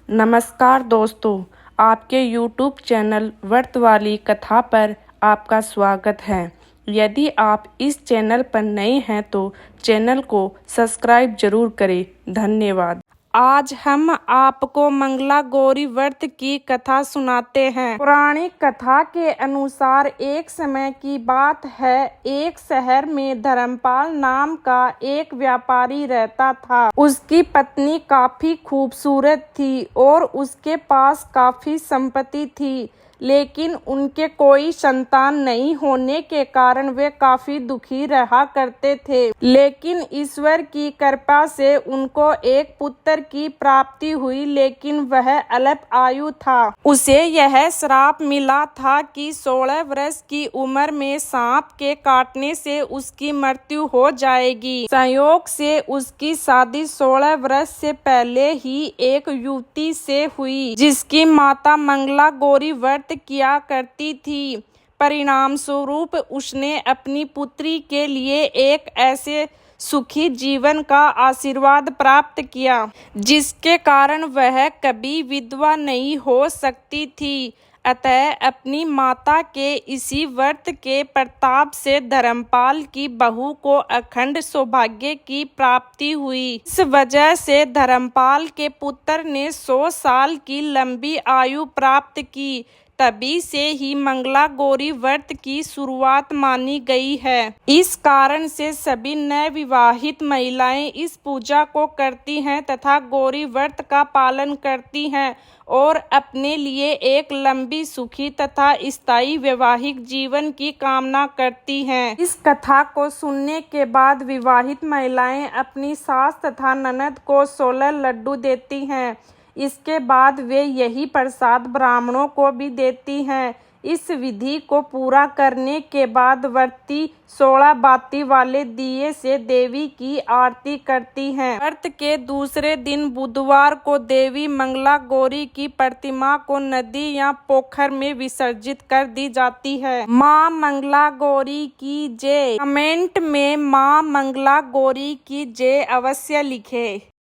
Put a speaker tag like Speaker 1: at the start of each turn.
Speaker 1: नमस्कार दोस्तों, आपके YouTube चैनल व्रत वाली कथा पर आपका स्वागत है। यदि आप इस चैनल पर नए हैं तो चैनल को सब्सक्राइब जरूर करें। धन्यवाद। आज हम आपको मंगला गौरी व्रत की कथा सुनाते हैं। पौराणिक कथा के अनुसार एक समय की बात है, एक शहर में धर्मपाल नाम का एक व्यापारी रहता था। उसकी पत्नी काफी खूबसूरत थी और उसके पास काफी संपत्ति थी, लेकिन उनके कोई संतान नहीं होने के कारण वे काफी दुखी रहा करते थे। लेकिन ईश्वर की कृपा से उनको एक पुत्र की प्राप्ति हुई, लेकिन वह अल्प आयु था। उसे यह श्राप मिला था कि 16 वर्ष की उम्र में सांप के काटने से उसकी मृत्यु हो जाएगी। संयोग से उसकी शादी 16 वर्ष से पहले ही एक युवती से हुई, जिसकी माता मंगला गौरी व्रत किया करती थी। परिणाम स्वरूप उसने अपनी पुत्री के लिए एक ऐसे सुखी जीवन का आशीर्वाद प्राप्त किया, जिसके कारण वह कभी विधवा नहीं हो सकती थी। अतः अपनी माता के इसी व्रत के प्रताप से धर्मपाल की बहू को अखंड सौभाग्य की प्राप्ति हुई। इस वजह से धर्मपाल के पुत्र ने 100 साल की लंबी आयु प्राप्त की। तभी से ही मंगला गौरी व्रत की शुरुआत मानी गई है। इस कारण से सभी नवविवाहित महिलाएं इस पूजा को करती हैं तथा गौरी व्रत का पालन करती हैं और अपने लिए एक लंबी, सुखी तथा स्थायी वैवाहिक जीवन की कामना करती हैं। इस कथा को सुनने के बाद विवाहित महिलाएं अपनी सास तथा ननद को 16 लड्डू देती हैं। इसके बाद वे यही प्रसाद ब्राह्मणों को भी देती हैं। इस विधि को पूरा करने के बाद व्रती 16 बाती वाले दिए से देवी की आरती करती हैं। व्रत के दूसरे दिन बुधवार को देवी मंगला गौरी की प्रतिमा को नदी या पोखर में विसर्जित कर दी जाती है। माँ मंगला गौरी की जय। कमेंट में माँ मंगला गौरी की जय अवश्य लिखें।